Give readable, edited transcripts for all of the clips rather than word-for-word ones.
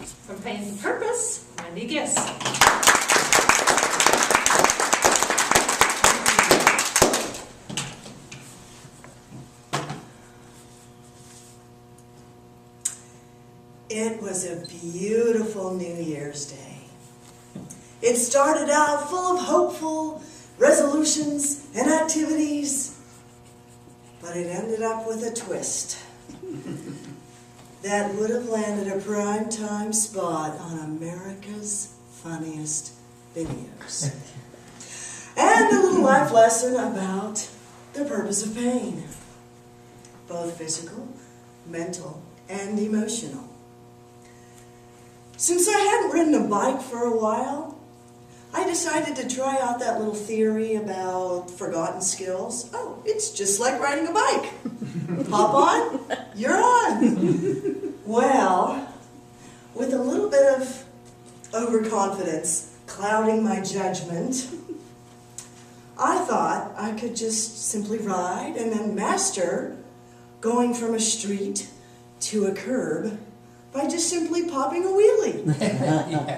From Pain to Purpose, Wendy Giss. It was a beautiful New Year's Day. It started out full of hopeful resolutions and activities, but it ended up with a twist that would have landed a primetime spot on America's Funniest Videos. And a little life lesson about the purpose of pain, both physical, mental, and emotional. Since I hadn't ridden a bike for a while, I decided to try out that little theory about forgotten skills. Oh, it's just like riding a bike. Hop on, you're on. Well, with a little bit of overconfidence clouding my judgment, I thought I could just simply ride and then master going from a street to a curb by just simply popping a wheelie.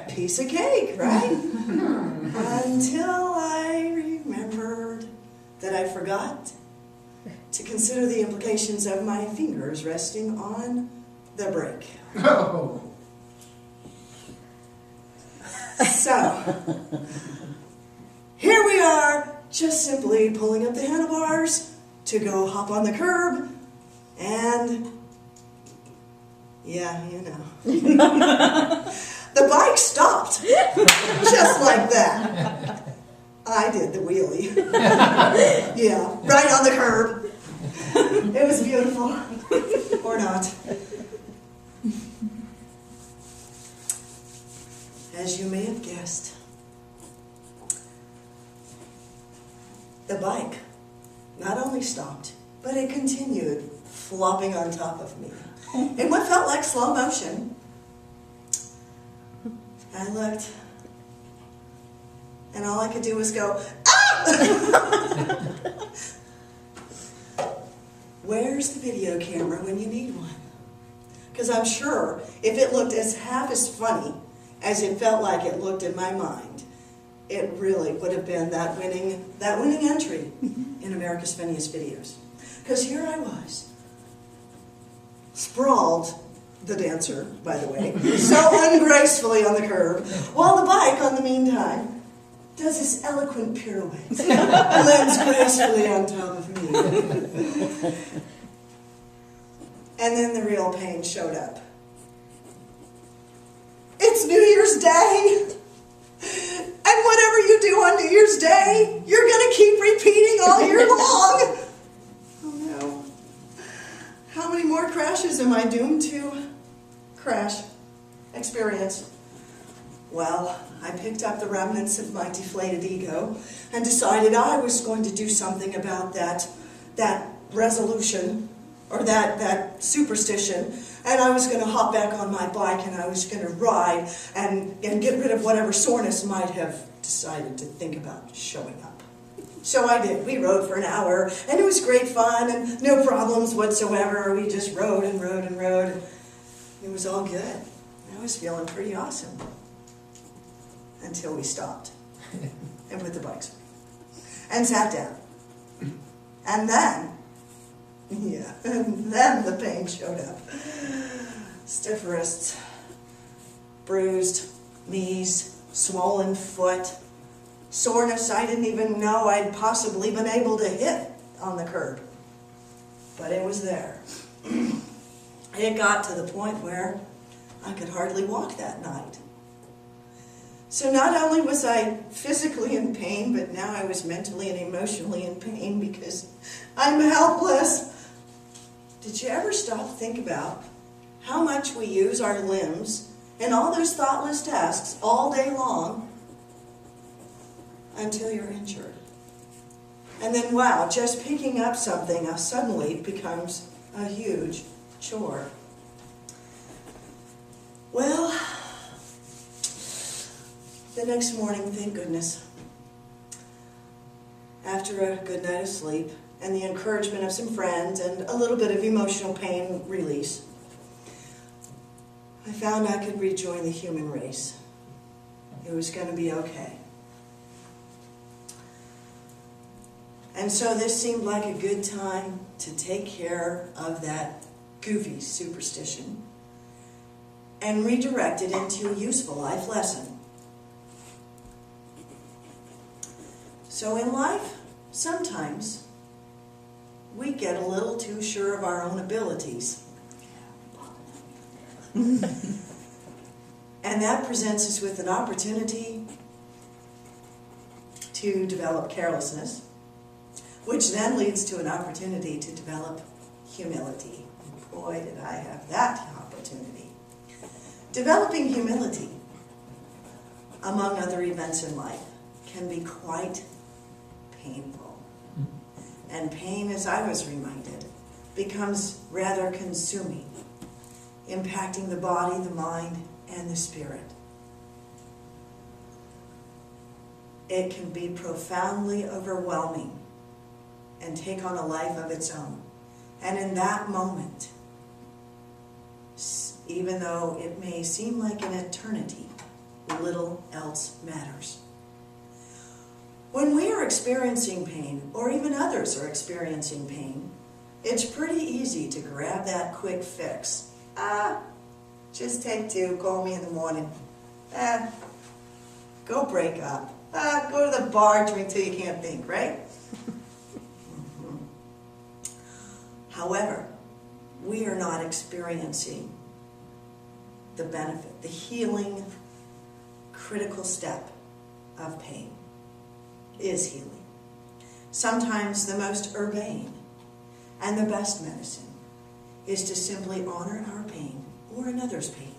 Piece of cake, right? Until I remembered that I forgot to consider the implications of my fingers resting on the brake. Oh. So, here we are, just simply pulling up the handlebars to go hop on the curb, and yeah, you know. The bike stopped, just like that. I did the wheelie. Yeah, right on the curb. It was beautiful, or not. As you may have guessed, the bike not only stopped, but it continued flopping on top of me. In what felt like slow motion, I looked, and all I could do was go, ah! Where's the video camera when you need one? Because I'm sure if it looked half as funny as it felt like it looked in my mind, it really would have been that winning entry in America's Funniest Videos. Because here I was, sprawled, the dancer, by the way, so ungracefully on the curb, while the bike, on the meantime, does this eloquent pirouette, lands gracefully on top of me. And then the real pain showed up. It's New Year's Day! And whatever you do on New Year's Day, you're going to keep repeating all year long. Oh no. How many more crashes am I doomed to experience? Well, I picked up the remnants of my deflated ego and decided I was going to do something about that resolution, or that superstition, and I was going to hop back on my bike and I was going to ride and get rid of whatever soreness might have decided to think about showing up. So I did. We rode for an hour, and it was great fun and no problems whatsoever. We just rode and rode and rode. It was all good. I was feeling pretty awesome. Until we stopped and put the bikes away and sat down. And then, and then the pain showed up. Stiff wrists, bruised knees, swollen foot, soreness I didn't even know I'd possibly been able to hit on the curb. But it was there. It got to the point where I could hardly walk that night. So not only was I physically in pain, but now I was mentally and emotionally in pain because I'm helpless. Did you ever stop to think about how much we use our limbs in all those thoughtless tasks all day long until you're injured? And then, wow, just picking up something suddenly becomes a huge chore. Well, the next morning, thank goodness, after a good night of sleep and the encouragement of some friends and a little bit of emotional pain release, I found I could rejoin the human race. It was going to be okay. And so this seemed like a good time to take care of that goofy superstition and redirect it into a useful life lesson. So in life, sometimes we get a little too sure of our own abilities. And that presents us with an opportunity to develop carelessness, which then leads to an opportunity to develop humility. Boy, did I have that opportunity. Developing humility, among other events in life, can be quite painful. And pain, as I was reminded, becomes rather consuming, impacting the body, the mind, and the spirit. It can be profoundly overwhelming and take on a life of its own. And in that moment, even though it may seem like an eternity, little else matters. When we are experiencing pain, or even others are experiencing pain, it's pretty easy to grab that quick fix. Just take two, call me in the morning. Go break up. Go to the bar, drink till you can't think, right? However, we are not experiencing the benefit, the healing, critical step of pain is healing. Sometimes the most urbane and the best medicine is to simply honor our pain or another's pain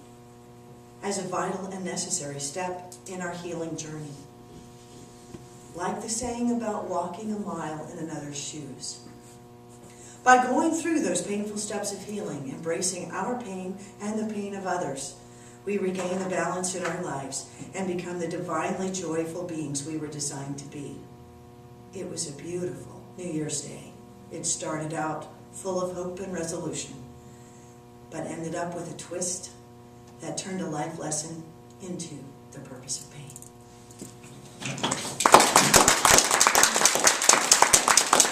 as a vital and necessary step in our healing journey. Like the saying about walking a mile in another's shoes. By going through those painful steps of healing, embracing our pain and the pain of others, we regain the balance in our lives and become the divinely joyful beings we were designed to be. It was a beautiful New Year's Day. It started out full of hope and resolution, but ended up with a twist that turned a life lesson into the purpose of pain.